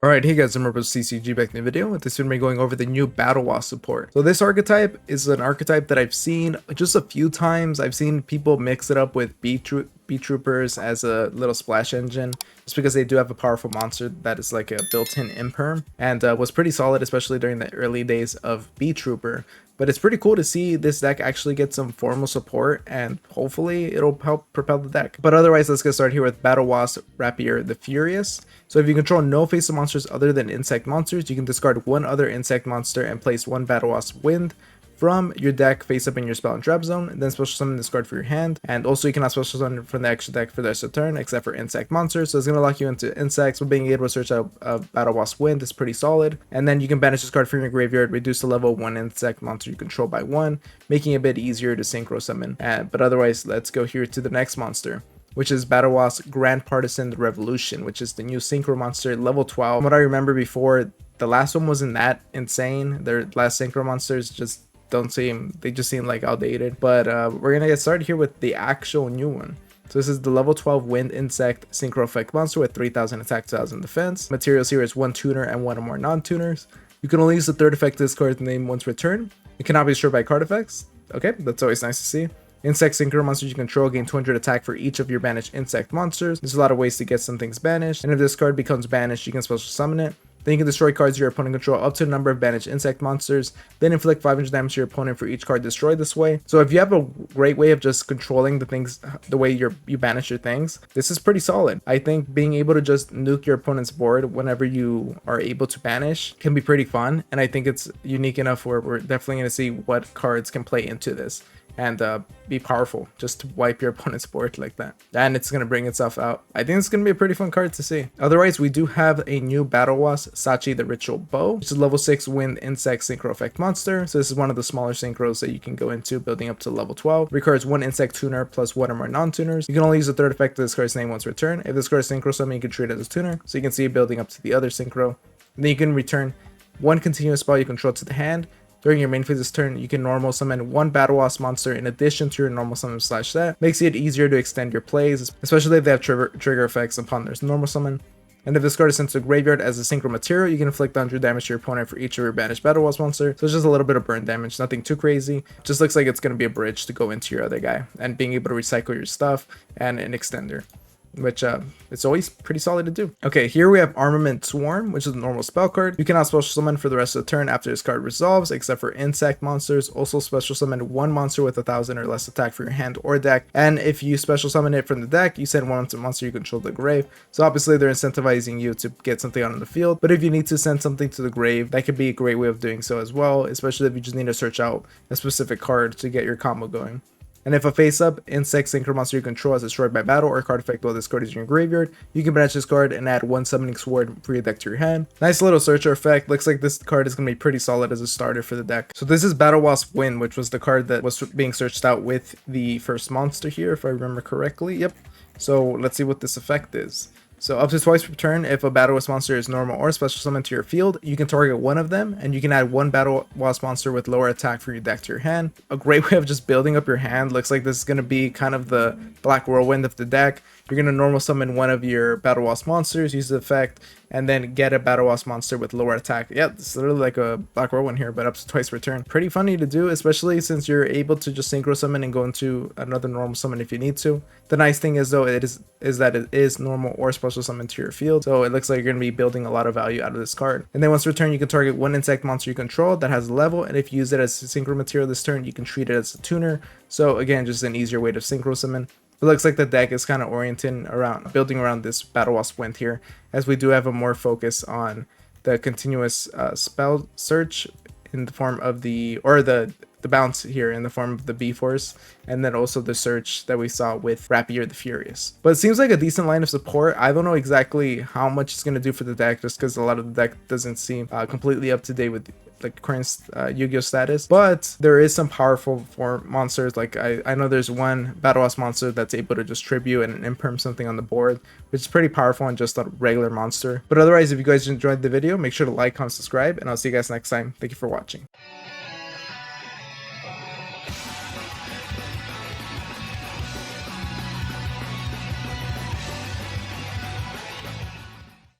Alright, hey guys, I'm CCG back in the video. With this video, going over the new Battlewasp support. So this archetype is an archetype that I've seen just a few times. I've seen people mix it up with B troopers as a little splash engine, just because they do have a powerful monster that is like a built-in imperm, and was pretty solid, especially during the early days of B trooper. But it's pretty cool to see this deck actually get some formal support, and hopefully it'll help propel the deck. But otherwise, let's get started here with Battlewasp Rapier the Furious. So if you control no face-up monsters other than insect monsters, you can discard one other insect monster and place one Battlewasp Wind from your deck face up in your spell and trap zone, and then special summon this card for your hand. And also you cannot special summon from the extra deck for the rest of the turn except for insect monsters, so it's going to lock you into insects. But being able to search out a Battlewasp Wind is pretty solid. And then you can banish this card from your graveyard, reduce the level of one insect monster you control by one, making it a bit easier to synchro summon. But otherwise, let's go here to the next monster, which is Battlewasp Grand Partisan Revolution, which is the new synchro monster, level 12. From what I remember before, the last one wasn't that insane. Their last synchro monsters they just seem like outdated. But we're gonna get started here with the actual new one. So this is the level 12 wind insect synchro effect monster with 3000 attack, 2000 defense. Materials here is one tuner and one or more non-tuners. You can only use the third effect of this card's name once per turn. It cannot be destroyed by card effects. Okay, that's always nice to see. Insect synchro monsters you control gain 200 attack for each of your banished insect monsters. There's a lot of ways to get some things banished, and if this card becomes banished, you can special summon it. Then you can destroy cards your opponent control up to the number of banished insect monsters, then inflict 500 damage to your opponent for each card destroyed this way. So if you have a great way of just controlling the things the way you banish your things, this is pretty solid. I think being able to just nuke your opponent's board whenever you are able to banish can be pretty fun, and I think it's unique enough where we're definitely going to see what cards can play into this and be powerful just to wipe your opponent's board like that. And it's going to bring itself out. I think it's going to be a pretty fun card to see. Otherwise, we do have a new Battlewasp Sachi the Ritual Bow, which is level 6 wind insect synchro effect monster. So this is one of the smaller synchros that you can go into building up to level 12. Requires one insect tuner plus one or more non-tuners. You can only use the third effect of this card's name once per turn. If this card is synchro summon, you can treat it as a tuner. So you can see it building up to the other synchro. And then you can return one continuous spell you control to the hand. During your main phase this turn, you can normal summon one Battlewasp monster in addition to your normal summon / that. Makes it easier to extend your plays, especially if they have trigger effects upon their normal summon. And if this card is sent to the graveyard as a synchro material, you can inflict 100 damage to your opponent for each of your banished Battlewasp monster. So it's just a little bit of burn damage, nothing too crazy. Just looks like it's going to be a bridge to go into your other guy, and being able to recycle your stuff and an extender, which it's always pretty solid to do. Okay, here we have Armament Swarm, which is a normal spell card. You cannot special summon for the rest of the turn after this card resolves, except for insect monsters. Also special summon one monster with 1000 or less attack for your hand or deck, and if you special summon it from the deck, you send one monster you control to the grave. So obviously they're incentivizing you to get something out on the field, but if you need to send something to the grave, that could be a great way of doing so as well, especially if you just need to search out a specific card to get your combo going. And if a face-up insect synchro monster you control is destroyed by battle or card effect while this card is in your graveyard, you can banish this card and add one summoning sword for your deck to your hand. Nice little searcher effect. Looks like this card is going to be pretty solid as a starter for the deck. So this is Battlewasp Wind, which was the card that was being searched out with the first monster here, if I remember correctly. Yep. So let's see what this effect is. So up to twice per turn, if a Battlewasp monster is normal or special summoned to your field, you can target one of them, and you can add one Battlewasp monster with lower attack for your deck to your hand. A great way of just building up your hand. Looks like this is going to be kind of the Black Whirlwind of the deck. You're going to normal summon one of your Battlewasp monsters, use the effect, and then get a Battlewasp monster with lower attack. Yeah, it's literally like a Black Whirlwind here, but up to twice per turn. Pretty funny to do, especially since you're able to just synchro summon and go into another normal summon if you need to. The nice thing is though, is that it is normal or special summon to your field, so it looks like you're going to be building a lot of value out of this card. And then once per turn, you can target one insect monster you control that has a level, and if you use it as a synchro material this turn, you can treat it as a tuner. So again, just an easier way to synchro summon. It looks like the deck is kind of oriented around building around this Battlewasp Wind here, as we do have a more focus on the continuous spell search in the form of the bounce here in the form of the B-Force, and then also the search that we saw with Rapier the Furious. But it seems like a decent line of support. I don't know exactly how much it's going to do for the deck, just because a lot of the deck doesn't seem completely up to date with the current Yu-Gi-Oh status, but there is some powerful form monsters. Like I know there's one Battlewasp monster that's able to just tribute and imperm something on the board, which is pretty powerful and just a regular monster. But otherwise, if you guys enjoyed the video, make sure to like, comment, subscribe, and I'll see you guys next time. Thank you for watching.